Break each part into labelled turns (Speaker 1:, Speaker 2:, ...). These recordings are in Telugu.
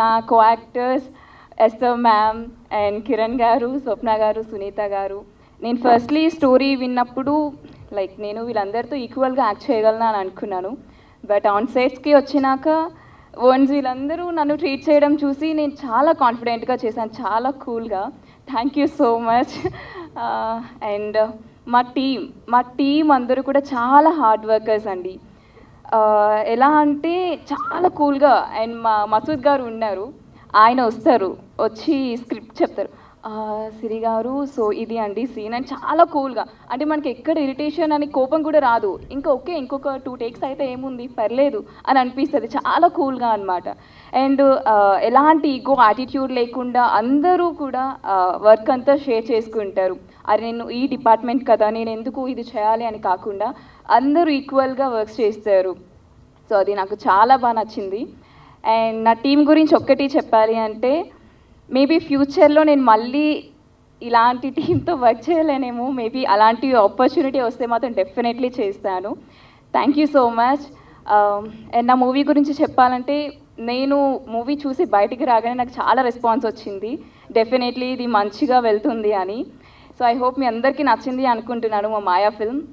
Speaker 1: నా co actors Esther ma'am and Kiran గారు, స్వప్న గారు, సునీత గారు. నేను ఫస్ట్లీ స్టోరీ విన్నప్పుడు లైక్ నేను వీళ్ళందరితో ఈక్వల్గా యాక్ట్ చేయగలను అని అనుకున్నాను. బట్ ఆన్ సెట్స్కి వచ్చినాక వన్స్ వీళ్ళందరూ నన్ను ట్రీట్ చేయడం చూసి నేను చాలా కాన్ఫిడెంట్గా చేశాను, చాలా కూల్గా. Thank you so much. And మా టీం అందరూ కూడా చాలా హార్డ్ వర్కర్స్ అండి. ఎలా అంటే చాలా కూల్గా. అండ్ మా మసూద్ గారు ఉన్నారు, ఆయన వస్తారు, వచ్చి స్క్రిప్ట్ చెప్తారు, సిరి గారు సో ఇది అండి సీన్ అని చాలా కూల్గా. అంటే మనకి ఎక్కడ ఇరిటేషన్ అని కోపం కూడా రాదు. ఇంకా ఓకే ఇంకొక 2 టేక్స్ అయితే ఏముంది పర్లేదు అని అనిపిస్తుంది, చాలా కూల్గా అనమాట. అండ్ ఎలాంటి ఈగో యాటిట్యూడ్ లేకుండా అందరూ కూడా వర్క్ అంతా షేర్ చేసుకుంటారు. అది నేను ఈ డిపార్ట్మెంట్ కదా నేను ఎందుకు ఇది చేయాలి అని కాకుండా అందరూ ఈక్వల్గా వర్క్స్ చేస్తారు. సో అది నాకు చాలా బాగా నచ్చింది. అండ్ నా టీం గురించి ఒక్కటి చెప్పాలి అంటే మేబీ ఫ్యూచర్లో నేను మళ్ళీ ఇలాంటి టీంతో వర్క్ చేయలేనేమో, మేబీ అలాంటి ఆపర్చునిటీ వస్తే మాత్రం డెఫినెట్లీ చేస్తాను. Thank you so much. And నా మూవీ గురించి చెప్పాలంటే నేను మూవీ చూసి బయటికి రాగానే నాకు చాలా రెస్పాన్స్ వచ్చింది, డెఫినెట్లీ ఇది మంచిగా వెళ్తుంది అని. సో ఐ హోప్ మీ అందరికీ నచ్చింది అనుకుంటున్నాను మా Maya film.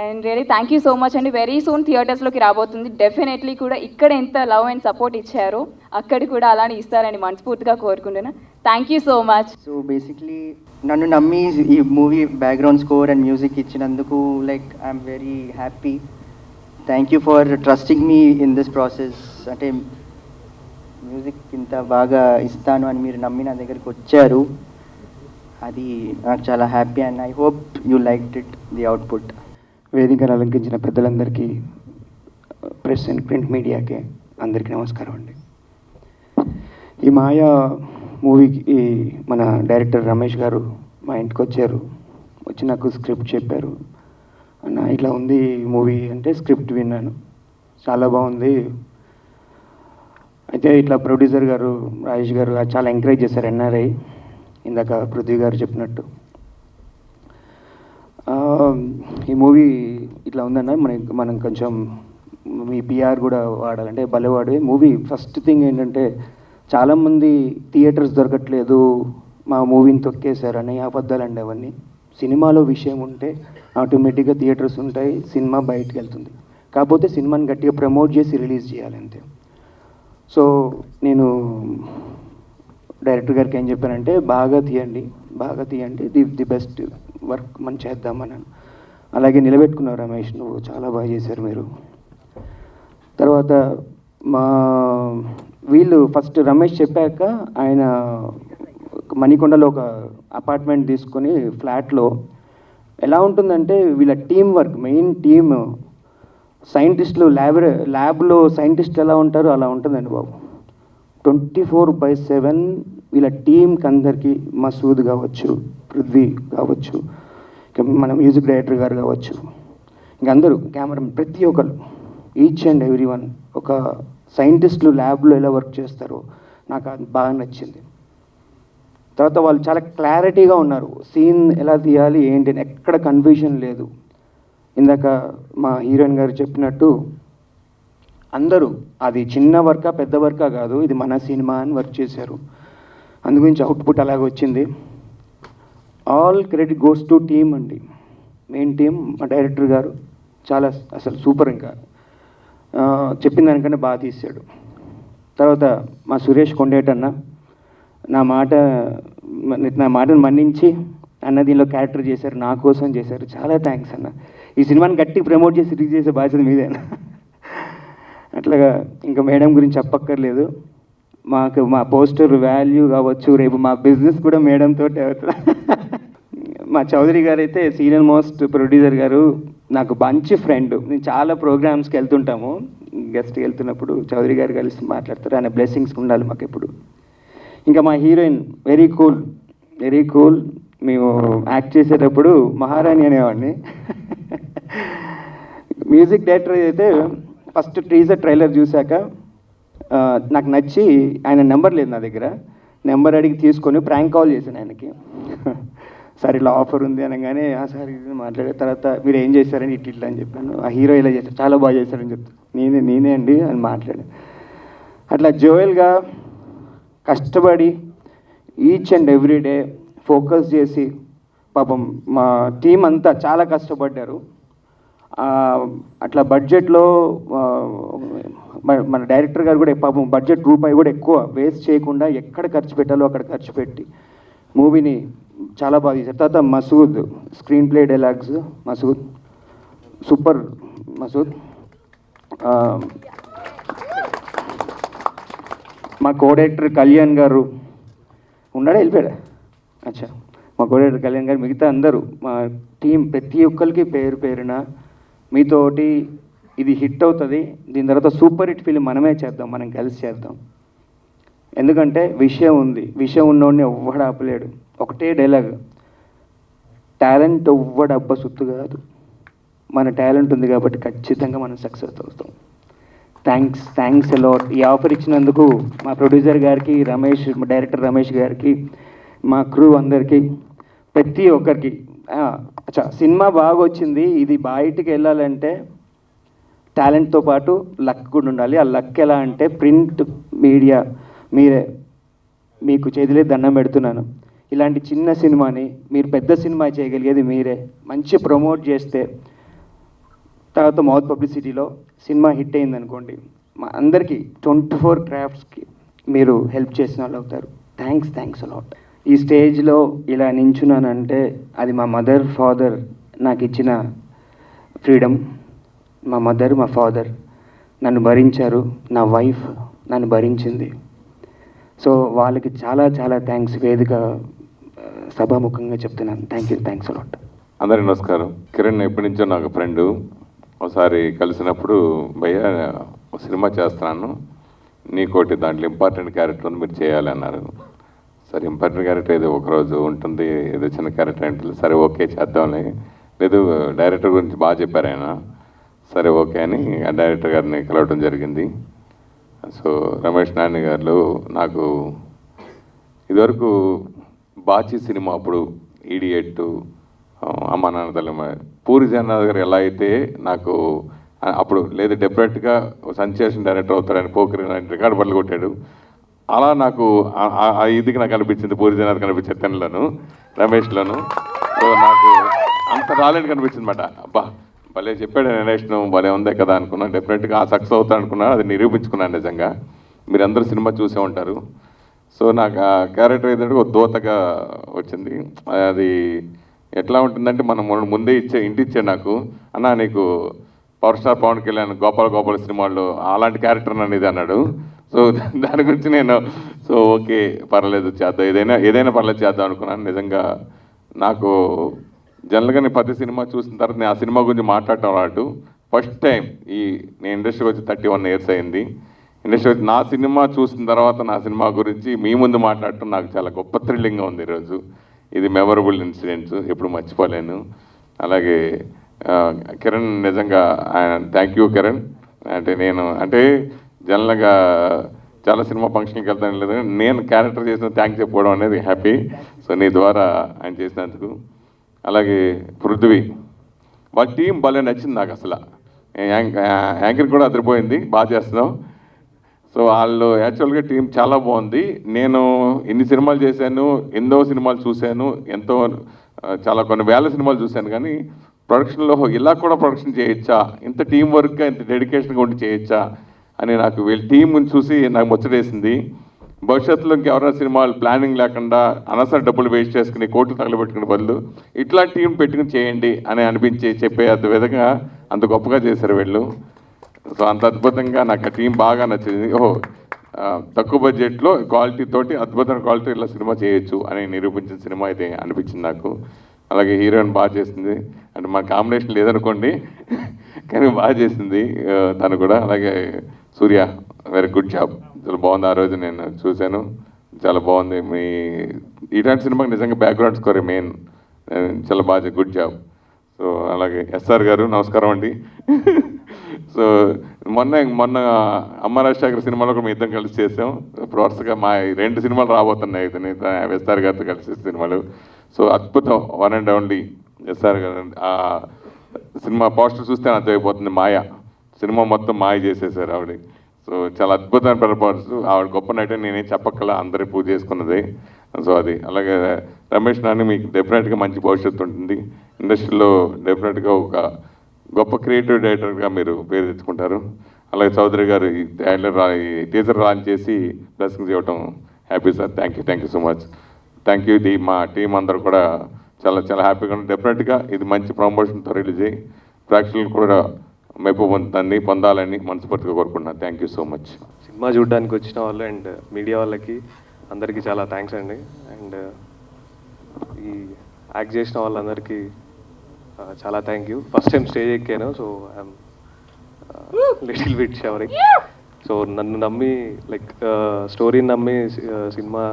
Speaker 1: And really thank you so much అండి. వెరీ సూన్ థియేటర్స్లోకి రాబోతుంది. డెఫినెట్లీ కూడా ఇక్కడ ఎంత లవ్ అండ్ సపోర్ట్ ఇచ్చారో అక్కడ కూడా అలానే ఇస్తారని మనస్ఫూర్తిగా కోరుకుంటున్నాను. Thank you so much.
Speaker 2: So basically నన్ను నమ్మి ఈ movie background score and music ఇచ్చినందుకు like I'm very happy. Thank you for trusting me in this process. అంటే మ్యూజిక్ ఇంత బాగా ఇస్తాను అని మీరు నమ్మి నా దగ్గరికి వచ్చారు, అది నాకు చాలా happy. And I hope you liked it the output.
Speaker 3: వేదికను అలంకరించిన పెద్దలందరికీ, ప్రెస్ అండ్ ప్రింట్ మీడియాకి అందరికీ నమస్కారం అండి. ఈ మాయా మూవీకి మన డైరెక్టర్ రమేష్ గారు మా ఇంటికి వచ్చారు, వచ్చి నాకు స్క్రిప్ట్ చెప్పారు. అన్న ఇట్లా ఉంది మూవీ అంటే స్క్రిప్ట్ విన్నాను, చాలా బాగుంది. అయితే ఇట్లా ప్రొడ్యూసర్ గారు రాజేష్ గారు చాలా ఎంకరేజ్ చేశారు, ఎన్ఆర్ఐ ఇందాక పృథ్వీ గారు చెప్పినట్టు. ఈ మూవీ ఇట్లా ఉందన్న మనం కొంచెం మీ పిఆర్ కూడా వాడాలంటే భలేవాడే మూవీ. ఫస్ట్ థింగ్ ఏంటంటే చాలామంది థియేటర్స్ దొరకట్లేదు, మా మూవీని తొక్కేశారని అబద్ధాలండి అవన్నీ. సినిమాలో విషయం ఉంటే ఆటోమేటిక్గా థియేటర్స్ ఉంటాయి, సినిమా బయటకు వెళ్తుంది. కాకపోతే సినిమాని గట్టిగా ప్రమోట్ చేసి రిలీజ్ చేయాలి అంతే. సో నేను డైరెక్టర్ గారికి ఏం చెప్పానంటే బాగా తీయండి, ది బెస్ట్ వర్క్ మనం చేద్దామని. అలాగే నిలబెట్టుకున్నారు రమేష్, నువ్వు చాలా బాగా చేశారు మీరు. తర్వాత వీళ్ళు ఫస్ట్ రమేష్ చెప్పాక ఆయన మణికొండలో ఒక అపార్ట్మెంట్ తీసుకొని ఫ్లాట్లో ఎలా ఉంటుందంటే వీళ్ళ టీం వర్క్, మెయిన్ టీమ్ సైంటిస్టులు, ల్యాబ్లో సైంటిస్టులు ఎలా ఉంటారో అలా ఉంటుందండి బాబు. 24/7 వీళ్ళ టీంకి అందరికీ, మసూద్ కావచ్చు, పృథ్వీ కావచ్చు, మన మ్యూజిక్ డైరెక్టర్ గారు కావచ్చు, ఇంక అందరూ కెమెరా, ప్రతి ఒక్కరు, ఈచ్ అండ్ ఎవ్రీ వన్ ఒక సైంటిస్టులు ల్యాబ్లో ఎలా వర్క్ చేస్తారో నాకు అది బాగా నచ్చింది. తర్వాత వాళ్ళు చాలా క్లారిటీగా ఉన్నారు, సీన్ ఎలా తీయాలి ఏంటి అని ఎక్కడ కన్ఫ్యూజన్ లేదు. ఇందాక మా హీరోయిన్ గారు చెప్పినట్టు అందరూ అది చిన్న వర్కా పెద్ద వర్కా కాదు, ఇది మన సినిమా అని వర్క్ చేశారు. అందుగురించి అవుట్పుట్ అలాగే వచ్చింది. All credit goes to team అండి, మెయిన్ టీమ్. మా డైరెక్టర్ గారు చాలా అసలు సూపర్, ఇంకా చెప్పిన దానికన్నా బాగా తీశాడు. తర్వాత మా సురేష్ కొండేటన్న నా మాటను మన్నించి అన్న దీనిలో క్యారెక్టర్ చేశారు, నా కోసం చేశారు, చాలా థ్యాంక్స్ అన్న. ఈ సినిమాని గట్టి ప్రమోట్ చేసి రిలీజ్ చేసే బాధ్యత మీదేనా. అట్లాగా ఇంకా మేడం గురించి చెప్పక్కర్లేదు, మా పోస్టర్ వాల్యూ కావచ్చు, రేపు మా బిజినెస్ కూడా మేడంతో అవుతుంది. మా చౌదరి గారు అయితే సీనియర్ మోస్ట్ ప్రొడ్యూసర్ గారు, నాకు మంచి ఫ్రెండ్. నేను చాలా ప్రోగ్రామ్స్కి వెళ్తుంటాము, గెస్ట్కి వెళ్తున్నప్పుడు చౌదరి గారు కలిసి మాట్లాడతారు, ఆయన బ్లెస్సింగ్స్ ఉండాలి మాకు ఎప్పుడు. ఇంకా మా హీరోయిన్ వెరీ కూల్. మేము యాక్ట్ చేసేటప్పుడు మహారాణి అనేవాడిని. మ్యూజిక్ డైరెక్టర్ అయితే ఫస్ట్ ట్రైలర్ చూశాక నాకు నచ్చి, ఆయన నెంబర్ లేదు నా దగ్గర, నెంబర్ అడిగి తీసుకొని ప్రాంక్ కాల్ చేశాను ఆయనకి. సార్ ఇలా ఆఫర్ ఉంది అనగానే సార్ ఇది మాట్లాడే తర్వాత మీరు ఏం చేశారని ఇట్లా అని చెప్పాను. ఆ హీరో ఇలా చేశారు, చాలా బాగా చేశారని చెప్తాను, నేనే అండి అని మాట్లాడాను. అట్లా జోయల్గా కష్టపడి each and every day focus చేసి పాపం మా టీం అంతా చాలా కష్టపడ్డారు. అట్లా బడ్జెట్లో మన డైరెక్టర్ గారు కూడా పాపం బడ్జెట్ రూపాయి కూడా ఎక్కువ వేస్ట్ చేయకుండా ఎక్కడ ఖర్చు పెట్టాలో అక్కడ ఖర్చు పెట్టి మూవీని చాలా బాగా తీశారు. తర్వాత Masood screenplay dialogues, Masood super. Masood మా కోడైరెక్టర్ కళ్యాణ్ గారు ఉన్నాడా, వెళ్ళిపోయాడా? అచ్చా, మా కోడైరెక్టర్ కళ్యాణ్ గారు, మిగతా అందరూ మా టీం ప్రతి ఒక్కరికి పేరు పేరున మీతోటి ఇది హిట్ అవుతుంది. దీని తర్వాత సూపర్ హిట్ ఫిల్మ్ మనమే చేద్దాం, మనం కలిసి చేద్దాం. ఎందుకంటే విషయం ఉంది, విషయం ఉన్నోడిని ఎవ్వడు ఆపలేడు. ఒకటే డైలాగ్, టాలెంట్ ఎవ్వడు అబ్బ సుత్తు కాదు, మన టాలెంట్ ఉంది కాబట్టి ఖచ్చితంగా మనం సక్సెస్ అవుతాం. Thanks a lot. ఈ ఆఫర్ ఇచ్చినందుకు మా ప్రొడ్యూసర్ గారికి, రమేష్, మా డైరెక్టర్ రమేష్ గారికి, మా క్రూ అందరికీ, ప్రతి ఒక్కరికి. అచ్చా, సినిమా బాగా వచ్చింది. ఇది బయటికి వెళ్ళాలంటే టాలెంట్తో పాటు లక్ కూడా ఉండాలి. ఆ లక్ ఎలా అంటే ప్రింట్ మీడియా మీరే, మీకు చేతిలో దండం పెడుతున్నాను. ఇలాంటి చిన్న సినిమాని మీరు పెద్ద సినిమా చేయగలిగేది మీరే. మంచి ప్రమోట్ చేస్తే తర్వాత మౌత్ పబ్లిసిటీలో సినిమా హిట్ అయింది అనుకోండి, మా అందరికీ 24 క్రాఫ్ట్స్కి మీరు హెల్ప్ చేసిన వాళ్ళు అవుతారు. Thanks a lot. ఈ స్టేజ్లో ఇలా నించున్నానంటే అది మా మదర్ ఫాదర్ నాకు ఇచ్చిన ఫ్రీడమ్. మా మదర్, మా ఫాదర్ నన్ను భరించారు, నా వైఫ్ నన్ను భరించింది. సో వాళ్ళకి చాలా చాలా థ్యాంక్స్ వేదిక సభాముఖంగా చెప్తున్నాను. Thanks a lot.
Speaker 4: అందరికీ నమస్కారం. కిరణ్ ఎప్పటి నుంచో నాకు ఫ్రెండు. ఒకసారి కలిసినప్పుడు భయ్య ఒక సినిమా చేస్తున్నాను, నీకోటి దాంట్లో ఇంపార్టెంట్ క్యారెక్టర్ ఉంది, మీరు చేయాలి అన్నారు. సరే, ఇంపార్టెంట్ క్యారెక్టర్ ఏదో ఒకరోజు ఉంటుంది, ఏదో చిన్న క్యారెక్టర్ అంటే సరే ఓకే చేద్దాంలే. లేదు, డైరెక్టర్ గురించి బాగా చెప్పారు ఆయన. సరే ఓకే అని ఆ డైరెక్టర్ గారిని కలవడం జరిగింది. సో రమేష్ నాని గారు నాకు ఇదివరకు బాచి సినిమా అప్పుడు ఈడియట్, అమ్మ నాన్న తల్లి, పూరి జగన్నాథ్ గారు ఎలా అయితే నాకు అప్పుడు లేదు డెఫినెట్గా సెన్సేషన్ డైరెక్టర్ అవుతారని పోకరి రికార్డు బదులు కొట్టాడు. అలా నాకు ఆ ఇదికి నాకు అనిపించింది, పూరి జగన్నాథ్ కనిపించే తెన్నులను, రమేష్లను. సో నాకు అంత టాలెంట్ కనిపించింది అనమాట. అబ్బా భలే చెప్పాడు నేనేషన్, భలే ఉందే కదా అనుకున్నాను. డెఫినెట్గా ఆ సక్సెస్ అవుతాను అనుకున్నాను, అది నిరూపించుకున్నాను నిజంగా. మీరందరూ సినిమా చూసే ఉంటారు. సో నాకు ఆ క్యారెక్టర్ ఏంటంటే ఒక దోతగా వచ్చింది. అది ఎట్లా ఉంటుందంటే మనం ముందే ఇంటి ఇచ్చాడు నాకు, అన్న నీకు పవర్ స్టార్ పవన్ కళ్యాణ్ గోపాల సినిమాల్లో అలాంటి క్యారెక్టర్ నన్ను ఇది అన్నాడు. సో దాని గురించి నేను సో ఓకే పర్లేదు చేద్దాం, ఏదైనా పర్లేదు చేద్దాం అనుకున్నాను. నిజంగా నాకు జనరల్గా నేను ప్రతి సినిమా చూసిన తర్వాత నేను ఆ సినిమా గురించి మాట్లాడటం రాటు ఫస్ట్ టైం నేను ఇండస్ట్రీకి వచ్చి 31 years అయింది. ఇండస్ట్రీ వచ్చి నా సినిమా చూసిన తర్వాత నా సినిమా గురించి మీ ముందు మాట్లాడటం నాకు చాలా గొప్ప థ్రిల్లింగ్గా ఉంది ఈరోజు. ఇది మెమరబుల్ ఇన్సిడెంట్స్, ఎప్పుడు మర్చిపోలేను. అలాగే కిరణ్ నిజంగా థ్యాంక్ యూ కిరణ్. అంటే జనరల్గా చాలా సినిమా ఫంక్షన్కి వెళ్తాను లేదు, నేను క్యారెక్టర్ చేసిన థ్యాంక్స్ చెప్పుకోవడం అనేది హ్యాపీ. సో నీ ద్వారా ఆయన చేసినందుకు. అలాగే పృథ్వీ, వాళ్ళ టీం భలే నచ్చింది నాకు. అసలు యాంకర్ కూడా అదిరిపోయింది, బాగా చేస్తున్నావు. సో వాళ్ళు యాక్చువల్గా టీం చాలా బాగుంది. నేను ఎన్ని సినిమాలు చేశాను, ఎన్నో సినిమాలు చూశాను, చాలా కొన్ని వేల సినిమాలు చూశాను. కానీ ప్రొడక్షన్లో ఇలా కూడా ప్రొడక్షన్ చేయొచ్చా, ఇంత టీం వర్క్గా ఇంత డెడికేషన్గా ఉండి చేయొచ్చా అని నాకు వీళ్ళ టీం చూసి నాకు ముచ్చటేసింది. భవిష్యత్తులో ఇంకెవరైనా సినిమాలు ప్లానింగ్ లేకుండా అనవసర డబ్బులు వేస్ట్ చేసుకుని కోట్లు తగలబెట్టుకునే బదులు ఇట్లా టీం పెట్టుకుని చేయండి అని అనిపించి చెప్పే విధంగా అంత గొప్పగా చేశారు వీళ్ళు. సో అంత అద్భుతంగా నాకు ఆ టీం బాగా నచ్చింది. తక్కువ బడ్జెట్లో క్వాలిటీ తోటి అద్భుతమైన క్వాలిటీ ఇలా సినిమా చేయొచ్చు అని నిరూపించిన సినిమా అయితే అనిపించింది నాకు. అలాగే హీరోయిన్ బాగా చేసింది, అంటే మన కాంబినేషన్ లేదనుకోండి కానీ బాగా చేసింది తను కూడా. అలాగే సూర్య వెరీ గుడ్ జాబ్, చాలా బాగుంది. ఆ రోజు నేను చూశాను, చాలా బాగుంది. మీ ఇలాంటి సినిమాకి నిజంగా బ్యాక్గ్రౌండ్ స్కోర్ మెయిన్, చాలా బాగా గుడ్ జాబ్. సో అలాగే ఎస్ఆర్ గారు నమస్కారం అండి. సో మొన్న అమ్మ రాజశేఖర్ సినిమాలో కూడా మీ ఇద్దరం కలిసి చేసాం. ఇప్పుడు వరుసగా మా 2 సినిమాలు రాబోతున్నాయి ఎస్ఆర్ గారితో కలిసి సినిమాలు. సో అద్భుతం, వన్ అండ్ ఓన్లీ ఎస్ఆర్ గారు. ఆ సినిమా పోస్టర్ చూస్తే అర్థమైపోతుంది, మాయ సినిమా మొత్తం మాయ చేసేసారు ఆవిడ. సో చాలా అద్భుతమైన పెర్ఫార్మెన్స్. ఆవిడ గొప్ప నైట్ నేనేం చెప్పక్కల, అందరి పూజ చేసుకున్నది. సో అది అలాగే రమేష్ నాని మీకు డెఫినెట్గా మంచి భవిష్యత్తు ఉంటుంది. ఇండస్ట్రీలో డెఫినెట్గా ఒక గొప్ప క్రియేటివ్ డైరెక్టర్గా మీరు పేరు తెచ్చుకుంటారు. అలాగే చౌదరి గారు ఈ టీజర్ లాంచ్ చేసి బ్లెస్సింగ్స్ ఇవ్వటం happy sir. Thank you so much. Thank you. ఇది మా టీం అందరూ కూడా చాలా చాలా హ్యాపీగా ఉంది. డెఫినెట్గా ఇది మంచి ప్రమోషన్తో రిలీజ్ అయ్యి ప్రేక్షకులు కూడా మెప్పు పొందాలని మనస్ఫూర్తిగా కోరుకుంటున్నాను. Thank you so much.
Speaker 5: Cinema చూడడానికి వచ్చిన వాళ్ళు అండ్ మీడియా వాళ్ళకి అందరికీ చాలా థ్యాంక్స్ అండి. అండ్ ఈ యాక్ట్ చేసిన వాళ్ళందరికీ చాలా thank you. First time stage ఎక్కాను, so I'm little bit shivering. So నన్ను నమ్మి లైక్ స్టోరీని నమ్మి సినిమా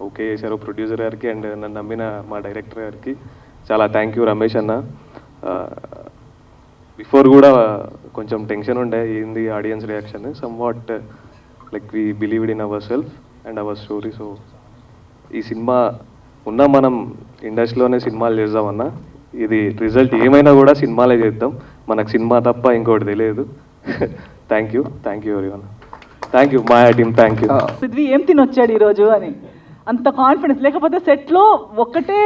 Speaker 5: ఓకే చేశారు ప్రొడ్యూసర్ గారికి అండ్ నన్ను నమ్మిన మా డైరెక్టర్ గారికి చాలా థ్యాంక్ యూ. రమేష్ అన్న బిఫోర్ కూడా కొంచెం టెన్షన్ ఉండే ఏంది audience reaction, some what like we believed in our self and hour story. So ఈ సినిమా ఉన్న మనం ఇండస్ట్రీలోనే సినిమాలు చేద్దామన్నా, ఇది రిజల్ట్ ఏమైనా కూడా సినిమాలే చేద్దాం, మనకు సినిమా తప్ప ఇంకోటి తెలియదు. Thank you everyone. Thank you Maya team. Thank you.
Speaker 6: Prithvi ఏం తినొచ్చాడు ఈరోజు అని అంత కాన్ఫిడెన్స్, లేకపోతే సెట్లో ఒక్కటే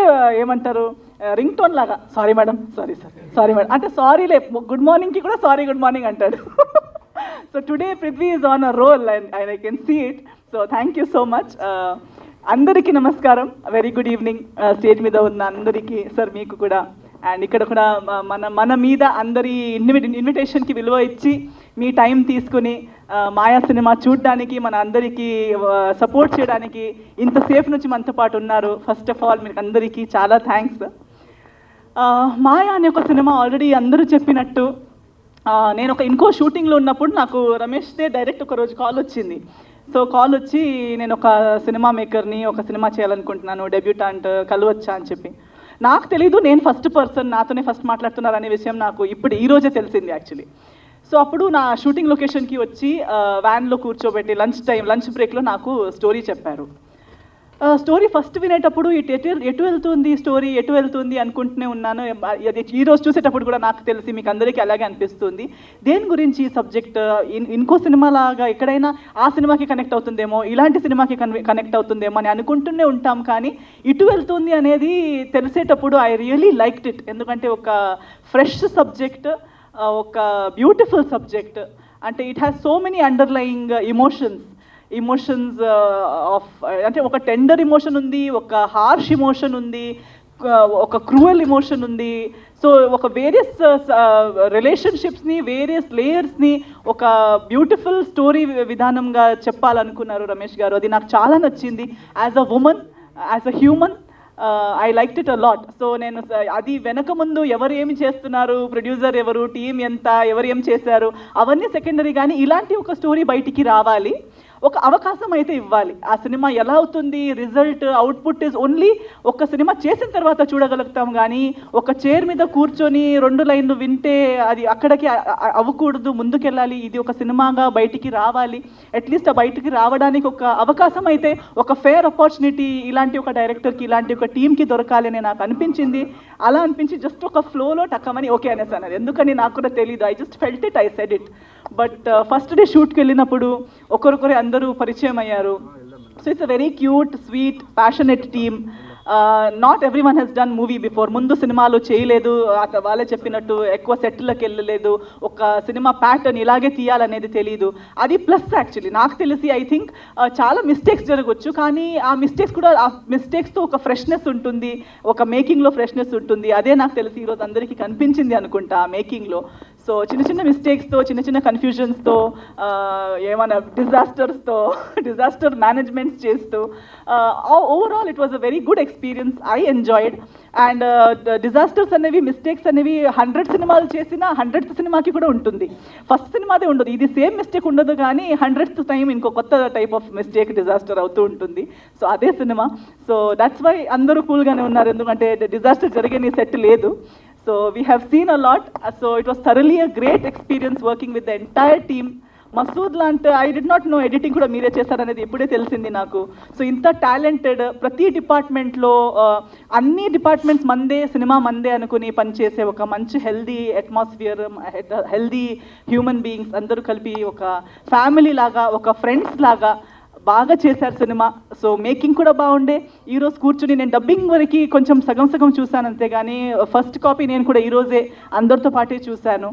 Speaker 6: ఏమంటారు రింగ్ టోన్ లాగా సారీ మేడం, సారీ మేడం అంటే సారీలే, గుడ్ మార్నింగ్కి కూడా సారీ గుడ్ మార్నింగ్ అంటాడు. So today Prithvi is on a roll and I can see it. So thank you so much. అందరికీ నమస్కారం, వెరీ గుడ్ ఈవినింగ్. స్టేజ్ మీద ఉన్న అందరికీ, సార్ మీకు కూడా, అండ్ ఇక్కడ కూడా మన మీద అందరి ఇన్విటేషన్కి విలువ ఇచ్చి మీ టైం తీసుకుని మాయా సినిమా చూడడానికి, మన అందరికీ సపోర్ట్ చేయడానికి ఇంతసేపు నుంచి మనతో పాటు ఉన్నారు. ఫస్ట్ ఆఫ్ ఆల్ మీకు అందరికీ చాలా థ్యాంక్స్. మాయా అనే ఒక సినిమా ఆల్రెడీ అందరూ చెప్పినట్టు నేను ఒక ఇంకో షూటింగ్లో ఉన్నప్పుడు నాకు రమేష్దే డైరెక్ట్ ఒక రోజు కాల్ వచ్చింది. సో కాల్ వచ్చి నేను ఒక సినిమా మేకర్ని, ఒక సినిమా చేయాలనుకుంటున్నాను, డెబ్యూటాంట్, కలవచ్చా అని చెప్పి. నాకు తెలీదు నేను ఫస్ట్ పర్సన్, నాతోనే ఫస్ట్ మాట్లాడుతున్నారు అనే విషయం నాకు ఇప్పుడు ఈరోజే తెలిసింది యాక్చువల్లీ. సో అప్పుడు నా షూటింగ్ లొకేషన్కి వచ్చి వ్యాన్లో కూర్చోబెట్టి లంచ్ బ్రేక్లో నాకు స్టోరీ చెప్పారు. స్టోరీ ఫస్ట్ వినేటప్పుడు ఎటు వెళ్తుంది అనుకుంటూనే ఉన్నాను. అది ఈరోజు చూసేటప్పుడు కూడా నాకు తెలిసి మీకు అందరికీ అలాగే అనిపిస్తుంది. దేని గురించి సబ్జెక్ట్, ఇంకో సినిమా లాగా ఎక్కడైనా ఆ సినిమాకి కనెక్ట్ అవుతుందేమో, ఇలాంటి సినిమాకి కనెక్ట్ అవుతుందేమో అని అనుకుంటూనే ఉంటాం. కానీ ఇటు వెళ్తుంది అనేది తెలిసేటప్పుడు ఐ రియలీ లైక్డ్ ఇట్. ఎందుకంటే ఒక ఫ్రెష్ సబ్జెక్ట్, ఒక బ్యూటిఫుల్ సబ్జెక్ట్. అంటే it has so many underlying emotions of, అంటే ఒక టెండర్ ఇమోషన్ ఉంది, ఒక హార్ష్ ఇమోషన్ ఉంది, ఒక క్రూయల్ ఇమోషన్ ఉంది. సో ఒక వేరియస్ రిలేషన్షిప్స్ని, వేరియస్ లేయర్స్ని ఒక బ్యూటిఫుల్ స్టోరీ విధానంగా చెప్పాలనుకున్నారు రమేష్ గారు. అది నాకు చాలా నచ్చింది. As a woman, as a human, I liked it a lot. So నేను అది వెనక ముందు ఎవరు ఏమి చేస్తున్నారు, ప్రొడ్యూసర్ ఎవరు, టీం ఎంత, ఎవరు ఏం చేశారు అవన్నీ సెకండరీ. కానీ ఇలాంటి ఒక స్టోరీ బయటికి రావాలి, ఒక అవకాశం అయితే ఇవ్వాలి. ఆ సినిమా ఎలా అవుతుంది, రిజల్ట్, అవుట్పుట్ ఇస్ ఓన్లీ ఒక సినిమా చేసిన తర్వాత చూడగలుగుతాం. కానీ ఒక చైర్ మీద కూర్చొని 2 లైన్లు వింటే అది అక్కడికి అవ్వకూడదు, ముందుకెళ్ళాలి. ఇది ఒక సినిమాగా బయటికి రావాలి. అట్లీస్ట్ ఆ బయటికి రావడానికి ఒక అవకాశం అయితే, ఒక ఫేర్ ఆపర్చునిటీ ఇలాంటి ఒక డైరెక్టర్కి, ఇలాంటి ఒక టీంకి దొరకాలి అని నాకు అనిపించింది. అలా అనిపించి జస్ట్ ఒక ఫ్లోలో టక్కమని ఓకే అనేసాను. ఎందుకని నాకు కూడా తెలీదు, I just felt it, I said it. But first day షూట్కి వెళ్ళినప్పుడు ఒకరికొకరు అందరూ పరిచయం అయ్యారు. So it's a very cute, sweet, passionate team. Not everyone has done movie before. ముందు సినిమాలు చేయలేదు, వాళ్ళే చెప్పినట్టు ఎక్కువ సెట్లకు వెళ్ళలేదు, ఒక సినిమా ప్యాటర్న్ ఇలాగే తీయాలనేది తెలీదు. అది ప్లస్ యాక్చువల్లీ. నాకు తెలిసి ఐ థింక్ చాలా మిస్టేక్స్ జరగవచ్చు, కానీ ఆ మిస్టేక్స్ కూడా, ఆ మిస్టేక్స్తో ఒక ఫ్రెష్నెస్ ఉంటుంది, ఒక మేకింగ్లో ఫ్రెష్నెస్ ఉంటుంది. అదే నాకు తెలిసి ఈరోజు అందరికీ కనిపించింది అనుకుంటా ఆ మేకింగ్లో. సో చిన్న మిస్టేక్స్తో, చిన్న కన్ఫ్యూజన్స్తో, ఏమైనా డిజాస్టర్ మేనేజ్మెంట్స్ చేస్తూ overall it was a very good experience. I enjoyed. And disasters అనేవి, మిస్టేక్స్ అనేవి 100 సినిమాలు చేసినా 100th సినిమాకి కూడా ఉంటుంది. ఫస్ట్ సినిమాదే ఉండదు, ఇది సేమ్ మిస్టేక్ ఉండదు, కానీ 100th టైం ఇంకో కొత్త టైప్ ఆఫ్ మిస్టేక్, డిజాస్టర్ అవుతూ ఉంటుంది. సో అదే సినిమా. సో దట్స్ వై అందరూ కూల్గానే ఉన్నారు, ఎందుకంటే డిజాస్టర్ జరిగే సెట్ లేదు. So we have seen a lot. So it was thoroughly a great experience working with the entire team. Masood లాంటి I did not know editing కూడా మీరే చేశారనేది ఇప్పుడే తెలిసింది నాకు. సో ఇంత టాలెంటెడ్, ప్రతి డిపార్ట్మెంట్లో అన్ని డిపార్ట్మెంట్స్ మందే, సినిమా మందే అనుకుని పనిచేసే ఒక మంచి healthy atmosphere, healthy human beings అందరూ కలిపి ఒక ఫ్యామిలీ లాగా, ఒక ఫ్రెండ్స్ లాగా బాగా చేశారు సినిమా. సో మేకింగ్ కూడా బాగుండే. ఈరోజు కూర్చుని నేను డబ్బింగ్ వరకు కొంచెం సగం సగం చూశాను అంతే, కానీ ఫస్ట్ కాపీ నేను కూడా ఈరోజే అందరితో పాటే చూశాను.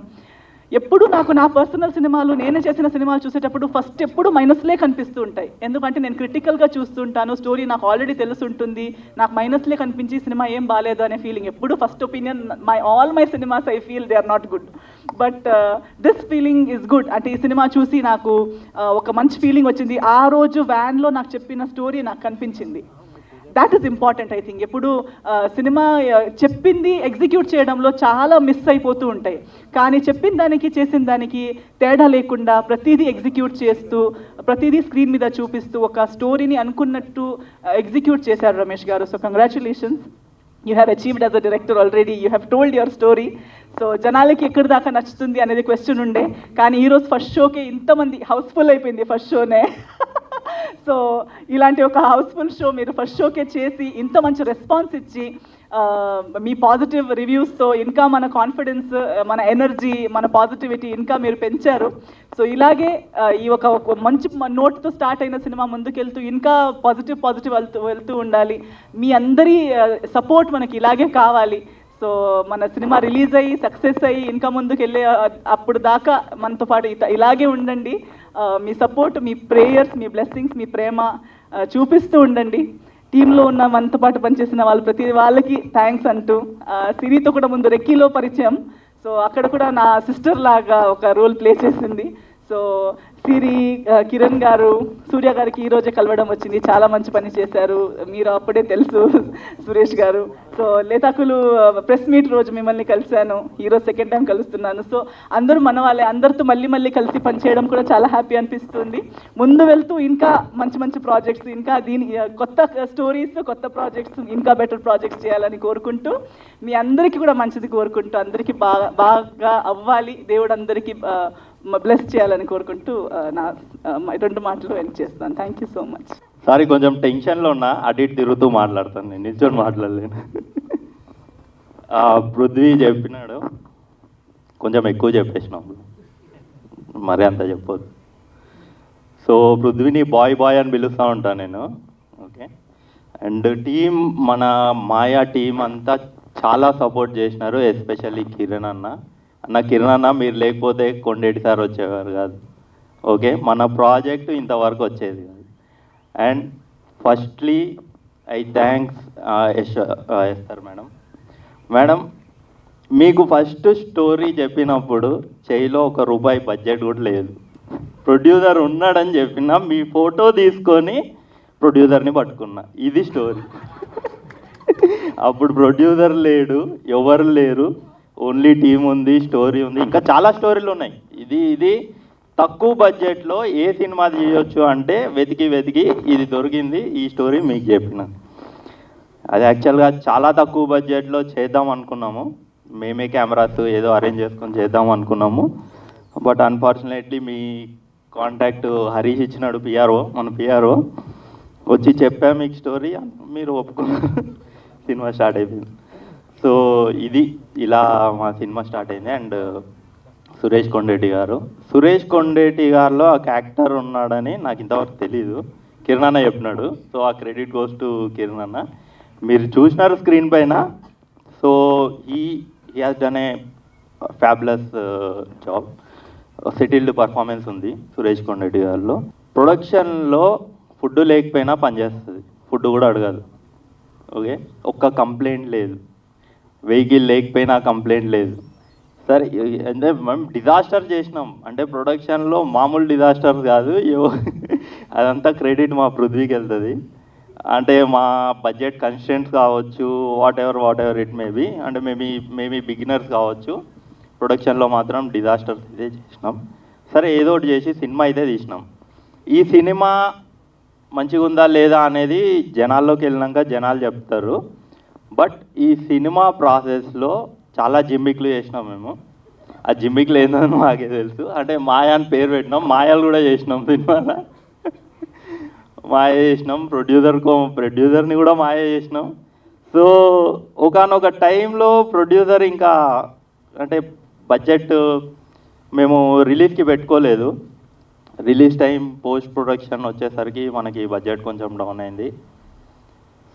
Speaker 6: ఎప్పుడు నాకు నా పర్సనల్ సినిమాలు, నేనే చేసిన సినిమాలు చూసేటప్పుడు ఫస్ట్ ఎప్పుడు మైనస్లే కనిపిస్తూ ఉంటాయి. ఎందుకంటే నేను క్రిటికల్గా చూస్తుంటాను, స్టోరీ నాకు ఆల్రెడీ తెలుసుంటుంది, నాకు మైనస్లే కనిపించి సినిమా ఏం బాగాలేదు అనే ఫీలింగ్ ఎప్పుడు. First opinion all my cinemas I feel they are not good, but this feeling is good. అంటే ఈ సినిమా చూసి నాకు ఒక మంచి ఫీలింగ్ వచ్చింది. ఆ రోజు వ్యాన్లో నాకు చెప్పిన స్టోరీ నాకు కనిపించింది. That is important I think. ఎప్పుడు సినిమా చెప్పింది ఎగ్జిక్యూట్ చేయడంలో చాలా మిస్ అయిపోతూ ఉంటాయి, కానీ చెప్పిన దానికి చేసిన దానికి తేడా లేకుండా ప్రతిదీ ఎగ్జిక్యూట్ చేస్తూ, ప్రతిదీ స్క్రీన్ మీద చూపిస్తూ ఒక స్టోరీని అనుకున్నట్టు ఎగ్జిక్యూట్ చేశారు రమేష్ గారు. So congratulations, you have achieved as a director already, you have told your story. So జనాలకి ఎక్కడి దాకా నచ్చుతుంది అనేది క్వశ్చన్ ఉండే, కానీ ఈరోజు ఫస్ట్ షోకే ఇంతమంది, హౌస్ఫుల్ అయిపోయింది ఫస్ట్ షోనే. సో ఇలాంటి ఒక హౌస్ఫుల్ షో మీరు ఫస్ట్ షోకే చేసి ఇంత మంచి రెస్పాన్స్ ఇచ్చి మీ పాజిటివ్ రివ్యూస్తో ఇంకా మన కాన్ఫిడెన్స్, మన ఎనర్జీ, మన పాజిటివిటీ ఇంకా మీరు పెంచారు. సో ఇలాగే ఈ ఒక మంచి నోట్తో స్టార్ట్ అయిన సినిమా ముందుకెళ్తూ ఇంకా పాజిటివ్ వెళ్తూ ఉండాలి. మీ అందరి సపోర్ట్ మనకి ఇలాగే కావాలి. సో మన సినిమా రిలీజ్ అయ్యి సక్సెస్ అయ్యి ఇంకా ముందుకు వెళ్ళే అప్పుడు దాకా మనతో పాటు ఇలాగే ఉండండి. మీ సపోర్ట్, మీ ప్రేయర్స్, మీ బ్లెస్సింగ్స్, మీ ప్రేమ చూపిస్తూ ఉండండి. టీంలో ఉన్న మనతో పాటు పనిచేసిన వాళ్ళు ప్రతి వాళ్ళకి థ్యాంక్స్ అంటూ, సిరితో కూడా ముందు రెక్కీలో పరిచయం, సో అక్కడ కూడా నా సిస్టర్ లాగా ఒక రోల్ ప్లే చేసింది. సో సిరి, కిరణ్ గారు, సూర్య గారికి ఈరోజే కలవడం వచ్చింది, చాలా మంచి పని చేశారు, మీరు అప్పుడే తెలుసు సురేష్ గారు. సో లేతాకులు ప్రెస్ మీట్ రోజు మిమ్మల్ని కలిశాను, ఈరోజు సెకండ్ టైం కలుస్తున్నాను. సో అందరూ మన వాళ్ళే, అందరితో మళ్ళీ కలిసి పనిచేయడం కూడా చాలా హ్యాపీ అనిపిస్తుంది. ముందు వెళ్తూ ఇంకా మంచి ప్రాజెక్ట్స్, ఇంకా కొత్త స్టోరీస్, కొత్త ప్రాజెక్ట్స్, ఇంకా బెటర్ ప్రాజెక్ట్స్ చేయాలని కోరుకుంటూ, మీ అందరికీ కూడా మంచిది కోరుకుంటూ, అందరికీ బాగా అవ్వాలి, దేవుడు అందరికీ బ్లెస్ చేయాలని కోరుకుంటూ నా 2 మాటలు ఎండ్ చేస్తాను. Thank you so much.
Speaker 7: Sorry, కొంచెం టెన్షన్లో ఉన్నా, అటు ఇటు తిరుగుతూ మాట్లాడతాను, నేను నిల్చొని మాట్లాడలేను. పృథ్వీ చెప్పినాడు, కొంచెం ఎక్కువ చెప్పేసినాం, మరీ అంత చెప్పొద్దు. సో పృథ్వీని బాయ్ అని పిలుస్తూ ఉంటాను నేను. ఓకే, అండ్ టీం, మన మాయా టీం అంతా చాలా సపోర్ట్ చేసినారు, ఎస్పెషల్లీ కిరణ్ అన్న. కిరణ్ అన్న మీరు లేకపోతే కొండేటి సార్ వచ్చేవారు కాదు. ఓకే, మన ప్రాజెక్టు ఇంతవరకు వచ్చేది కాదు. And firstly I thanks Esther madam, మీకు ఫస్ట్ స్టోరీ చెప్పినప్పుడు చేయిలో ₹1 బడ్జెట్ కూడా లేదు, ప్రొడ్యూసర్ ఉన్నాడని చెప్పినా మీ ఫోటో తీసుకొని ప్రొడ్యూసర్ని పట్టుకున్నా, ఇది స్టోరీ. అప్పుడు ప్రొడ్యూసర్ లేడు, ఎవరు లేరు, ఓన్లీ టీం ఉంది, స్టోరీ ఉంది, ఇంకా చాలా స్టోరీలు ఉన్నాయి. ఇది తక్కువ బడ్జెట్లో ఏ సినిమా చేయొచ్చు అంటే వెతికి ఇది దొరికింది, ఈ స్టోరీ మీకు చెప్పిన. అది యాక్చువల్గా చాలా తక్కువ బడ్జెట్లో చేద్దాం అనుకున్నాము, మేమే కెమెరాస్ ఏదో అరేంజ్ చేసుకొని చేద్దాం అనుకున్నాము. But unfortunately me contact Harish ఇచ్చినాడు, మన పిఆర్ఓ వచ్చి చెప్పా మీకు స్టోరీ, మీరు ఒప్పుకున్నారు, సినిమా స్టార్ట్ అయిపోయింది. సో ఇలా మా సినిమా స్టార్ట్ అయింది. అండ్ సురేష్ కొండేటి గారిలో ఒక యాక్టర్ ఉన్నాడని నాకు ఇంతవరకు తెలీదు, కిరణ్ అన్న చెప్పినాడు. సో ఆ క్రెడిట్ గోస్ టు కిరణ్ అన్న. మీరు చూసినారు స్క్రీన్ పైన. So he has done a fabulous job, settled performance ఉంది సురేష్ కొండేటి గారిలో. ప్రొడక్షన్లో ఫుడ్ లేకపోయినా పనిచేస్తుంది, ఫుడ్ కూడా అడగదు. ఓకే, ఒక్క కంప్లైంట్ లేదు, వెహికల్ లేకపోయినా కంప్లైంట్ లేదు. సరే, అంటే మేము డిజాస్టర్ చేసినాం అంటే ప్రొడక్షన్లో మామూలు డిజాస్టర్ కాదు, అదంతా క్రెడిట్ మా పృథ్వీకి వెళ్తుంది. అంటే మా బడ్జెట్ కన్స్టెంట్స్ కావచ్చు, వాట్ ఎవర్ ఇట్ మేబీ, అంటే మేబీ బిగినర్స్ కావచ్చు, ప్రొడక్షన్లో మాత్రం డిజాస్టర్స్ అయితే చేసినాం. సరే, ఏదో ఒకటి చేసి సినిమా అయితే తీసినాం. ఈ సినిమా మంచిగా ఉందా లేదా అనేది జనాల్లోకి వెళ్ళినాక జనాలు చెప్తారు. బట్ ఈ సినిమా ప్రాసెస్లో చాలా జిమ్మిక్లు చేసినాం మేము. ఆ జిమ్మికి లేదని మాకే తెలుసు. అంటే మాయా అని పేరు పెట్టినాం, మాయాలు కూడా చేసినాం సినిమాలో. మాయ చేసినాం, ప్రొడ్యూసర్ని కూడా మాయ చేసినాం. సో ఒకానొక టైంలో ప్రొడ్యూసర్ ఇంకా అంటే బడ్జెట్ మేము రిలీజ్కి పెట్టుకోలేదు. రిలీజ్ టైం పోస్ట్ ప్రొడక్షన్ వచ్చేసరికి మనకి బడ్జెట్ కొంచెం డౌన్ అయింది.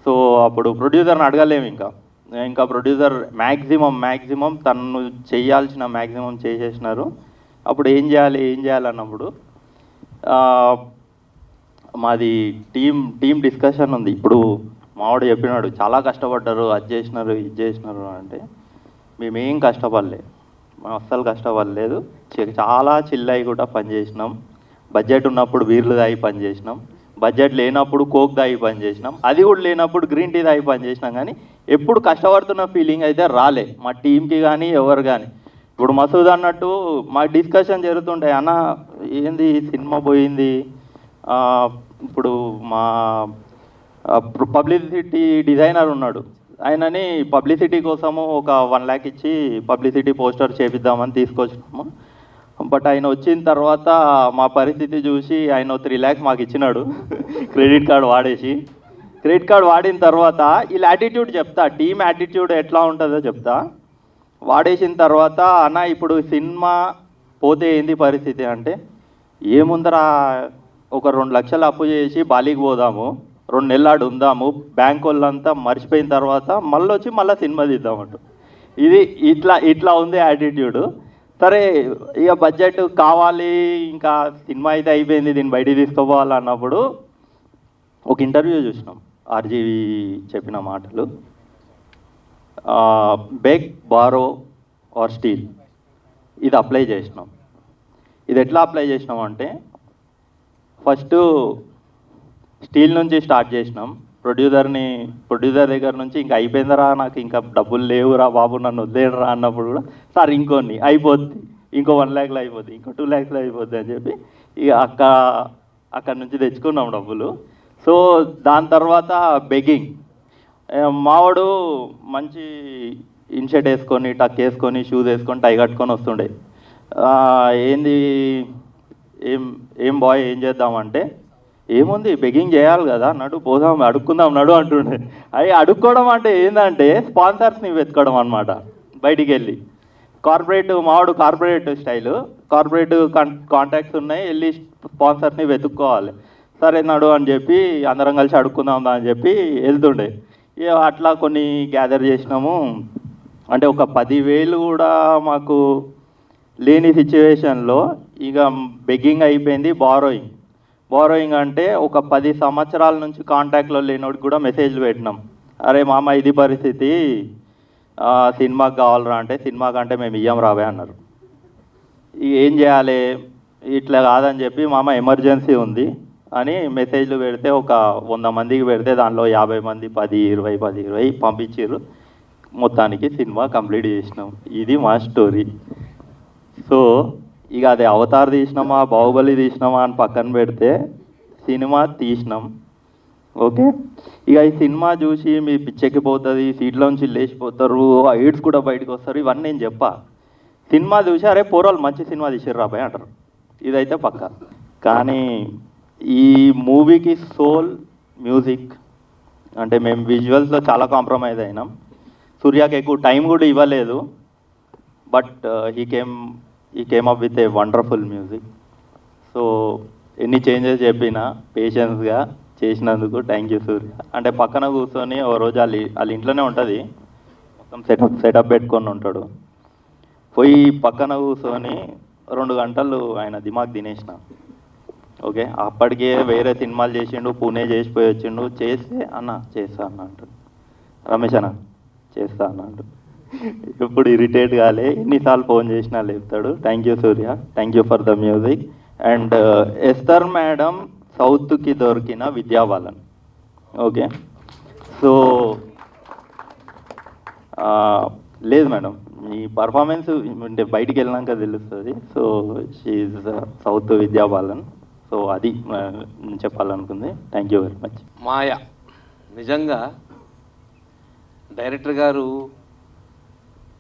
Speaker 7: సో అప్పుడు ప్రొడ్యూసర్ని అడగలేము. ఇంకా ప్రొడ్యూసర్ మ్యాక్సిమం తను చేయాల్సిన మ్యాక్సిమం చేసేసినారు. అప్పుడు ఏం చేయాలి అన్నప్పుడు మాది టీం డిస్కషన్ ఉంది. ఇప్పుడు మావాడు చెప్పినాడు చాలా కష్టపడ్డారు, అది చేసినారు ఇది చేసినారు అంటే, మేమేం కష్టపడలేదు, మేము అస్సలు కష్టపడలేదు. చాలా చిల్లయి కూడా పనిచేసినాం. బడ్జెట్ ఉన్నప్పుడు బీర్లు తాగి పనిచేసినాం, బడ్జెట్ లేనప్పుడు కోక్ తాగి పనిచేసినాం, అది కూడా లేనప్పుడు గ్రీన్ టీ తాగి పనిచేసినాం. కానీ ఎప్పుడు కష్టపడుతున్న ఫీలింగ్ అయితే రాలే మా టీంకి కానీ ఎవరు కానీ. ఇప్పుడు మసూద్ అన్నట్టు మా డిస్కషన్ జరుగుతుంటాయి, అన్న ఏంది సినిమా పోయింది, ఇప్పుడు మా పబ్లిసిటీ డిజైనర్ ఉన్నాడు, ఆయనని పబ్లిసిటీ కోసము ఒక 1 lakh ఇచ్చి పబ్లిసిటీ పోస్టర్ చేపిద్దామని తీసుకొచ్చినాము. బట్ ఆయన వచ్చిన తర్వాత మా పరిస్థితి చూసి ఆయన 3 lakhs మాకు ఇచ్చినాడు క్రెడిట్ కార్డు వాడేసి. క్రెడిట్ కార్డు వాడిన తర్వాత వీళ్ళ యాటిట్యూడ్ చెప్తా, టీమ్ యాటిట్యూడ్ ఎట్లా ఉంటుందో చెప్తా. వాడేసిన తర్వాత అన్న ఇప్పుడు సినిమా పోతే ఏంది పరిస్థితి అంటే, ఏముందరా ఒక 2 లక్షలు అప్పు చేసి బాలీకి పోదాము, 2 నెలలు ఆడు ఉందాము, బ్యాంక్ వాళ్ళంతా మర్చిపోయిన తర్వాత మళ్ళీ సినిమా తీద్దామంట. ఇది ఇట్లా ఉంది యాటిట్యూడ్. సరే ఇక బడ్జెట్ కావాలి, ఇంకా సినిమా అయితే అయిపోయింది, దీన్ని బయటికి తీసుకోపోవాలన్నప్పుడు ఒక ఇంటర్వ్యూ చూసినాం, ఆర్జీవి చెప్పిన మాటలు, బెగ్, బారో ఆర్ స్టీల్, ఇది అప్లై చేసినాం. ఇది ఎట్లా అప్లై చేసినాం అంటే, ఫస్ట్ స్టీల్ నుంచి స్టార్ట్ చేసినాం. ప్రొడ్యూసర్ దగ్గర నుంచి ఇంకా అయిపోయిందరా, నాకు ఇంకా డబ్బులు లేవురా బాబు, నన్ను వదిలేయరా అన్నప్పుడు కూడా, సార్ ఇంకొన్ని అయిపోద్ది, ఇంకో 1 lakhలో అయిపోద్ది, ఇంకో 2 lakhలో అయిపోద్ది అని చెప్పి ఇక అక్కడ నుంచి తెచ్చుకున్నాం డబ్బులు. సో దాని తర్వాత బెగ్గింగ్, మావాడు మంచి ఇన్షర్ట్ వేసుకొని, టక్ వేసుకొని, షూస్ వేసుకొని, టై కట్టుకొని వస్తుండే. ఏంది ఏం బాయ్ ఏం చేద్దామంటే, ఏముంది బెగ్గింగ్ చేయాలి కదా, నడు పోదాం అడుక్కుందాం నడు అంటుండే. అవి అడుక్కోవడం అంటే ఏంటంటే స్పాన్సర్స్ని వెతుకోవడం అనమాట. బయటికి వెళ్ళి మావాడు కార్పొరేట్ స్టైలు, కార్పొరేట్ కాంటాక్ట్స్ ఉన్నాయి, వెళ్ళి స్పాన్సర్స్ని వెతుక్కోవాలి. సరే నడు అని చెప్పి అందరం కలిసి అడుక్కుందాం అని చెప్పి వెళ్తుండే. ఇక అట్లా కొన్ని గ్యాదర్ చేసినాము. అంటే ఒక 10,000 కూడా మాకు లేని సిచ్యువేషన్లో ఇక బెగ్గింగ్ అయిపోయింది. బారోయింగ్ అంటే ఒక 10 సంవత్సరాల నుంచి కాంటాక్ట్లో లేనోడికి కూడా మెసేజ్లు పెట్టినాం, అరే మామ ఇది పరిస్థితి, సినిమాకి కావాలరా అంటే, సినిమాకి అంటే మేము ఇయ్యం రావే అన్నారు. ఏం చేయాలి, ఇట్లా కాదని చెప్పి మామ ఎమర్జెన్సీ ఉంది అని మెసేజ్లు పెడితే ఒక 100 మందికి పెడితే దానిలో 50 మంది 10-20 పంపించారు. మొత్తానికి సినిమా కంప్లీట్ చేసినాం. ఇది మా స్టోరీ. సో ఇక అది అవతార్ తీసినామా, బాహుబలి తీసినామా అని పక్కన పెడితే సినిమా తీసినాం. ఓకే, ఇక ఈ సినిమా చూసి మీ పిచ్చెక్కిపోతుంది, సీట్లోంచి లేచిపోతారు, ఎయిడ్స్ కూడా బయటకు వస్తారు, ఇవన్నీ నేను చెప్పా. సినిమా చూసి అరే పోరాలు మంచి సినిమా తీసిర్రు రాబాయ్ అంటారు, ఇదైతే పక్క. కానీ ఈ మూవీకి సోల్ మ్యూజిక్ అంటే మేము విజువల్స్లో చాలా కాంప్రమైజ్ అయినాం. సూర్యకి ఎక్కువ టైం కూడా ఇవ్వలేదు, బట్ ఈ came up with a wonderful music. So ఎన్ని చేంజెస్ చెప్పినా పేషెన్స్గా చేసినందుకు థ్యాంక్ యూ సూర్య. అంటే పక్కన కూర్చొని ఓ రోజు వాళ్ళ ఇంట్లోనే ఉంటుంది, మొత్తం సెటప్ పెట్టుకొని ఉంటాడు. పోయి పక్కన కూర్చొని 2 గంటలు ఆయన దిమాగ్ తినేసిన. ఓకే, అప్పటికే వేరే సినిమాలు చేసిండు, పూణే చేసిపోయి వచ్చిండు, చేస్తే అన్న చేస్తా అన్న అంటాడు, రమేష్ అన్న చేస్తా అన్న అంటాడు. ఎప్పుడు ఇరిటేట్ కాలే, ఎన్నిసార్లు ఫోన్ చేసినా లేపుతాడు. Thank you Surya, thank you for the music. And Esther madam సౌత్కి దొరికిన విద్యాబాలన్. ఓకే, సో లేదు మేడం, మీ పర్ఫార్మెన్స్ అంటే బయటికి వెళ్ళినాక తెలుస్తుంది. So she south Vidya Balan. So అది చెప్పాలనుకుంది. Thank you very much.
Speaker 8: Maya నిజంగా డైరెక్టర్ గారు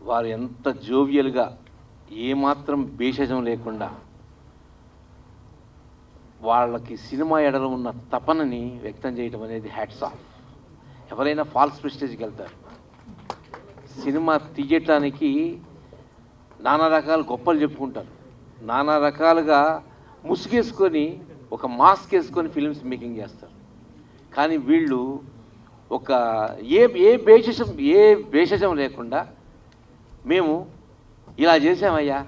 Speaker 8: వారు ఎంత జోవియల్గా ఏమాత్రం భేషజం లేకుండా వాళ్ళకి సినిమా ఎడలో ఉన్న తపనని వ్యక్తం చేయడం అనేది హ్యాట్స్ ఆఫ్. ఎవరైనా ఫాల్స్ ప్రెస్టేజ్కి వెళ్తారు. సినిమా తీయటానికి నానా రకాల గొప్పలు చెప్పుకుంటారు, నానా రకాలుగా ముసుగేసుకొని ఒక మాస్క్ వేసుకొని ఫిల్మ్స్ మేకింగ్ చేస్తారు. కానీ వీళ్ళు ఒక ఏ భేషజం లేకుండా మేము ఇలా చేసామయ్యా,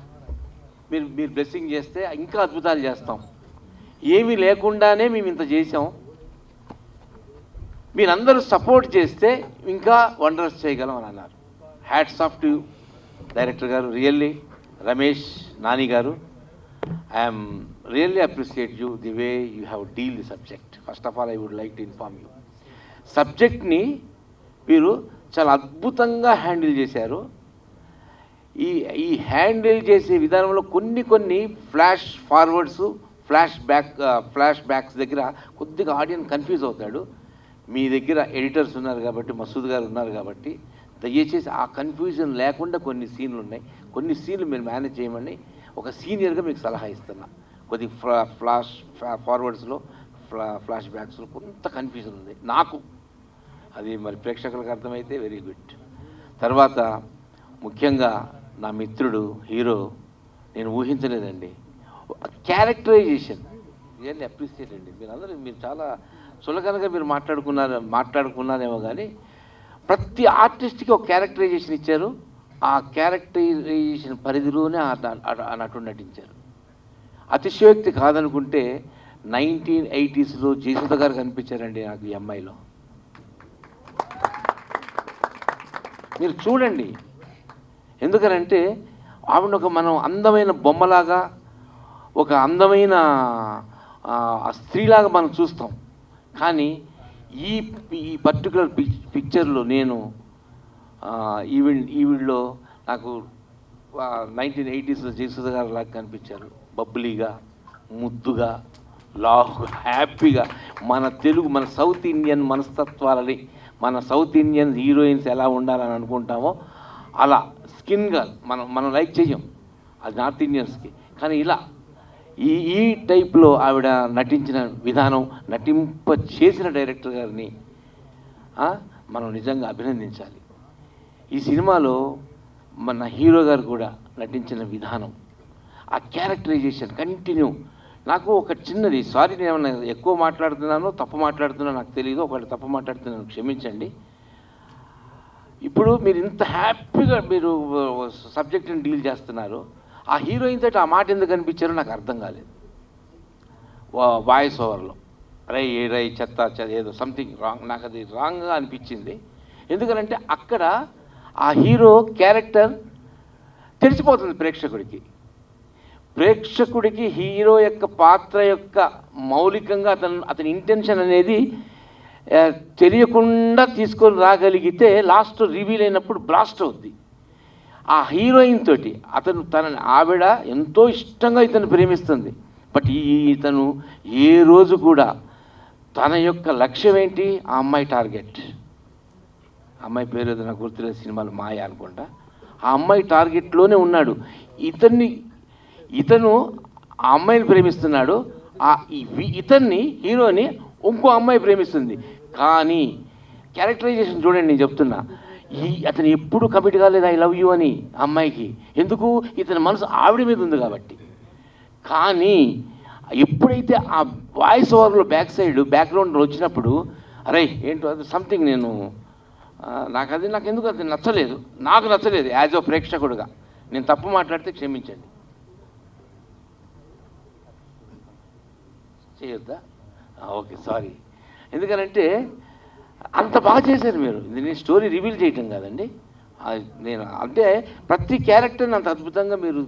Speaker 8: మీరు బ్లెస్సింగ్ చేస్తే ఇంకా అద్భుతాలు చేస్తాం, ఏమీ లేకుండానే మేము ఇంత చేసాం, మీరందరూ సపోర్ట్ చేస్తే ఇంకా వండర్స్ చేయగలం అని అన్నారు. హ్యాట్స్ ఆఫ్ టు డైరెక్టర్ గారు, రియల్లీ రమేష్ నాని గారు, I'm really appreciate you the way you have deal the subject. First of all I would like to inform you, సబ్జెక్ట్ని మీరు చాలా అద్భుతంగా హ్యాండిల్ చేశారు. ఈ హ్యాండిల్ చేసే విధానంలో కొన్ని ఫ్లాష్ ఫార్వర్డ్స్, ఫ్లాష్ బ్యాక్స్ దగ్గర కొద్దిగా ఆడియన్స్ కన్ఫ్యూజ్ అవుతాడు. మీ దగ్గర ఎడిటర్స్ ఉన్నారు కాబట్టి, మసూద్ గారు ఉన్నారు కాబట్టి దయచేసి ఆ కన్ఫ్యూజన్ లేకుండా కొన్ని సీన్లు ఉన్నాయి, కొన్ని సీన్లు మీరు మేనేజ్ చేయమని ఒక సీనియర్గా మీకు సలహా ఇస్తున్నా. కొద్ది ఫ్లాష్ ఫార్వర్డ్స్లో ఫ్లాష్ బ్యాక్స్లో కొంత కన్ఫ్యూజన్ ఉంది నాకు, అది మరి ప్రేక్షకులకు అర్థమైతే వెరీ గుడ్. తర్వాత ముఖ్యంగా నా మిత్రుడు హీరో, నేను ఊహించలేదండి క్యారెక్టరైజేషన్, రియల్లీ అప్రిషియేట్ అండి. మీరు చాలా చులకనగా మీరు మాట్లాడుకున్నారేమో కానీ ప్రతి ఆర్టిస్ట్కి ఒక క్యారెక్టరైజేషన్ ఇచ్చారు. ఆ క్యారెక్టరైజేషన్ పరిధిలోనే అన్నట్టు నటించారు. అతిశయోక్తి కాదనుకుంటే 1980s జయసుధ గారు కనిపించారండి నాకు ఈ అమ్మాయిలో. మీరు చూడండి, ఎందుకనంటే ఆవిడ మనం అందమైన బొమ్మలాగా, ఒక అందమైన స్త్రీలాగా మనం చూస్తాం. కానీ ఈ పర్టికులర్ పిక్చర్లో నేను ఈవిడ్లో నాకు 1980s జయసుధ గారు లాగా కనిపించారు. బబ్బులీగా, ముద్దుగా, లావుగా, హ్యాపీగా, మన సౌత్ ఇండియన్ మనస్తత్వాలని, మన సౌత్ ఇండియన్ హీరోయిన్స్ ఎలా ఉండాలని అనుకుంటామో అలా స్కిన్గా మనం లైక్ చెయ్యం, అది నార్త్ ఇండియన్స్కి. కానీ ఇలా ఈ టైప్లో ఆవిడ నటించిన విధానం, చేసిన డైరెక్టర్ గారిని మనం నిజంగా అభినందించాలి. ఈ సినిమాలో మన హీరో గారు కూడా నటించిన విధానం, ఆ క్యారెక్టరైజేషన్ కంటిన్యూ. నాకు ఒక చిన్నది, సారీ నేను ఏమన్నా ఎక్కువ మాట్లాడుతున్నానో తప్పు మాట్లాడుతున్నానో నాకు తెలియదు, ఒకటి తప్పు మాట్లాడుతున్నాను క్షమించండి. ఇప్పుడు మీరు ఇంత హ్యాపీగా మీరు సబ్జెక్ట్ని డీల్ చేస్తున్నారు, ఆ హీరోయిన్ తోటి ఆ మాట ఎందుకు అనిపించారో నాకు అర్థం కాలేదు. వాయిస్ ఓవర్లో రై చెత్త ఏదో సంథింగ్ రాంగ్, నాకు అది రాంగ్గా అనిపించింది. ఎందుకనంటే అక్కడ ఆ హీరో క్యారెక్టర్ తెలిసిపోతుంది ప్రేక్షకుడికి హీరో యొక్క పాత్ర యొక్క మౌలికంగా అతని ఇంటెన్షన్ అనేది తెలియకుండా తీసుకొని రాగలిగితే లాస్ట్ రివీల్ అయినప్పుడు బ్లాస్ట్ అవుద్ది. ఆ హీరోయిన్ తోటి ఆవిడ ఎంతో ఇష్టంగా ఇతను ప్రేమిస్తుంది. బట్ ఇతను ఏ రోజు కూడా తన యొక్క లక్ష్యం ఏంటి, ఆ అమ్మాయి టార్గెట్, అమ్మాయి పేరు ఏదో నాకు గుర్తులేదు, సినిమాలు మాయ అనుకుంటా, ఆ అమ్మాయి టార్గెట్లోనే ఉన్నాడు. ఇతను ఆ అమ్మాయిని ప్రేమిస్తున్నాడు, ఇతన్ని హీరోని ఇంకో అమ్మాయి ప్రేమిస్తుంది. కానీ క్యారెక్టరైజేషన్ చూడండి, నేను చెప్తున్నా, అతను ఎప్పుడు కమిట్ కాలేదు ఐ లవ్ యూ అని అమ్మాయికి. ఎందుకు, ఇతని మనసు ఆవిడ మీద ఉంది కాబట్టి. కానీ ఎప్పుడైతే ఆ వాయిస్ ఓవర్లో బ్యాక్గ్రౌండ్లో వచ్చినప్పుడు అరే ఏంటో అది సంథింగ్, నాకు ఎందుకు అది నచ్చలేదు, యాజ్ అ ప్రేక్షకుడుగా. నేను తప్పు మాట్లాడితే క్షమించండి. చేయొద్దా? Okay, sorry. ఎందుకనంటే అంత బాగా చేశారు మీరు. నేను స్టోరీ రివీల్ చేయటం కాదండి, నేను అంటే ప్రతి క్యారెక్టర్ని అంత అద్భుతంగా మీరు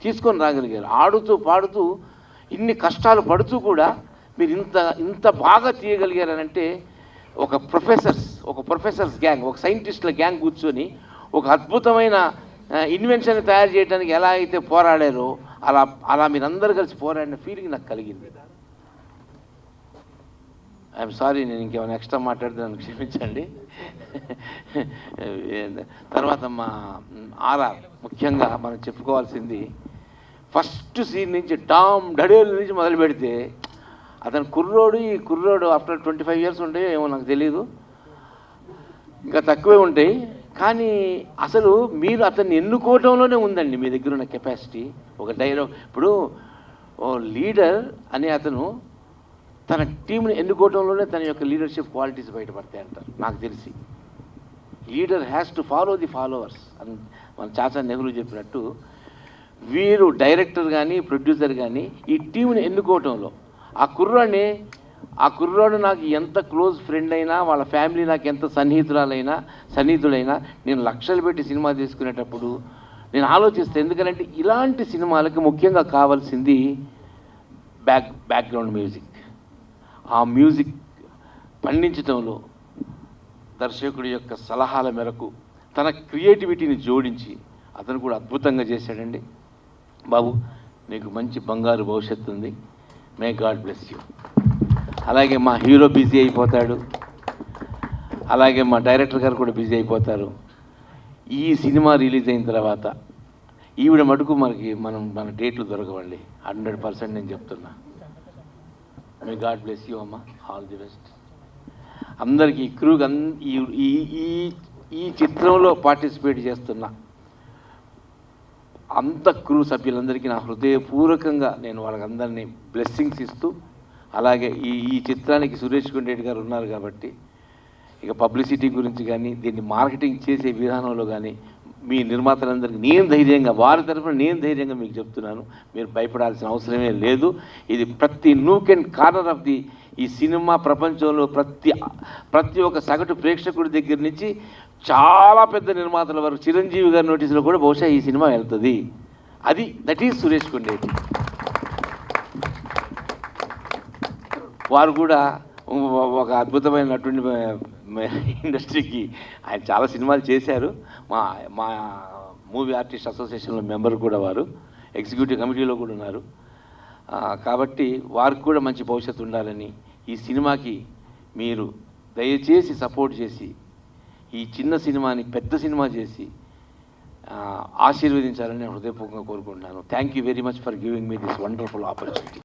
Speaker 8: తీసుకొని రాగలిగారు. ఆడుతూ పాడుతూ ఇన్ని కష్టాలు పడుతూ కూడా మీరు ఇంత బాగా తీయగలిగారనంటే ఒక ప్రొఫెసర్స్ గ్యాంగ్, ఒక సైంటిస్టుల గ్యాంగ్ కూర్చొని ఒక అద్భుతమైన ఇన్వెన్షన్ తయారు చేయడానికి ఎలా అయితే పోరాడారో అలా మీరందరూ కలిసి పోరాడిన ఫీలింగ్ నాకు కలిగింది. ఐఎమ్ సారీ, నేను ఇంకేమైనా ఎక్స్ట్రా మాట్లాడితే నన్ను క్షమించండి. తర్వాత మా ఆర్ఆర్, ముఖ్యంగా మనం చెప్పుకోవాల్సింది ఫస్ట్ సీన్ నుంచి టామ్ డడేల్ నుంచి మొదలు పెడితే అతను ఈ కుర్రోడు ఆఫ్టర్ 25 years ఉంటే ఏమో నాకు తెలియదు, ఇంకా తక్కువే ఉంటాయి. కానీ అసలు మీరు అతన్ని ఎన్నుకోవటంలోనే ఉందండి మీ దగ్గర ఉన్న కెపాసిటీ. ఒక డైలాగ్, ఇప్పుడు ఓ లీడర్ అనే అతను తన టీంని ఎన్నుకోవటంలోనే తన యొక్క లీడర్షిప్ క్వాలిటీస్ బయటపడతాయి అంటారు. నాకు తెలిసి leader has to follow the followers అని మన చాచా నెహ్రూ చెప్పినట్టు, వీరు డైరెక్టర్ కానీ ప్రొడ్యూసర్ కానీ ఈ టీంని ఎన్నుకోవటంలో ఆ కుర్రాడు నాకు ఎంత క్లోజ్ ఫ్రెండ్ అయినా, వాళ్ళ ఫ్యామిలీ నాకు ఎంత సన్నిహితుడైనా నేను లక్షలు పెట్టి సినిమా తీసుకునేటప్పుడు నేను ఆలోచిస్తాను. ఎందుకంటే ఇలాంటి సినిమాలకి ముఖ్యంగా కావాల్సింది బ్యాక్గ్రౌండ్ మ్యూజిక్. ఆ మ్యూజిక్ పండించడంలో దర్శకుడి యొక్క సలహాల మేరకు తన క్రియేటివిటీని జోడించి అతను కూడా అద్భుతంగా చేశాడండి. బాబు, నీకు మంచి బంగారు భవిష్యత్తు ఉంది. May God bless you. అలాగే మా హీరో బిజీ అయిపోతాడు, అలాగే మా డైరెక్టర్ గారు కూడా బిజీ అయిపోతారు. ఈ సినిమా రిలీజ్ అయిన తర్వాత ఈవిడ మటుకు మన డేట్లు దొరకవండి, 100% నేను చెప్తున్నా. మే గాడ్ బ్లెస్ యూ అమ్మ, ఆల్ ది బెస్ట్. అందరికీ క్రూగా ఈ చిత్రంలో పార్టిసిపేట్ చేస్తున్న అంత క్రూ సభ్యులందరికీ నా హృదయపూర్వకంగా నేను వాళ్ళకందరినీ బ్లెస్సింగ్స్ ఇస్తూ, అలాగే ఈ చిత్రానికి సురేష్ కొండేటి గారు ఉన్నారు కాబట్టి ఇక పబ్లిసిటీ గురించి కానీ దీన్ని మార్కెటింగ్ చేసే విధానంలో కానీ మీ నిర్మాతలందరికీ వారి తరఫున నేను ధైర్యంగా మీకు చెప్తున్నాను, మీరు భయపడాల్సిన అవసరమే లేదు. ఇది ప్రతి నూక్ అండ్ కార్నర్ ఆఫ్ ఈ సినిమా ప్రపంచంలో ప్రతి ఒక్క సగటు ప్రేక్షకుడి దగ్గర నుంచి చాలా పెద్ద నిర్మాతల వరకు, చిరంజీవి గారి నోటీసులో కూడా బహుశా ఈ సినిమా వెళ్తుంది. That is Suresh Kondeti. వారు కూడా ఒక అద్భుతమైన నటుడి ఇండస్ట్రీకి ఆయన చాలా సినిమాలు చేశారు. మా మూవీ ఆర్టిస్ట్ అసోసియేషన్లో మెంబర్ కూడా వారు, ఎగ్జిక్యూటివ్ కమిటీలో కూడా ఉన్నారు. కాబట్టి వారికి కూడా మంచి భవిష్యత్తు ఉండాలని ఈ సినిమాకి మీరు దయచేసి సపోర్ట్ చేసి ఈ చిన్న సినిమాని పెద్ద సినిమా చేసి ఆశీర్వదించాలని నేను హృదయపూర్వకంగా కోరుకుంటున్నాను. Thank you very much for giving me this wonderful opportunity.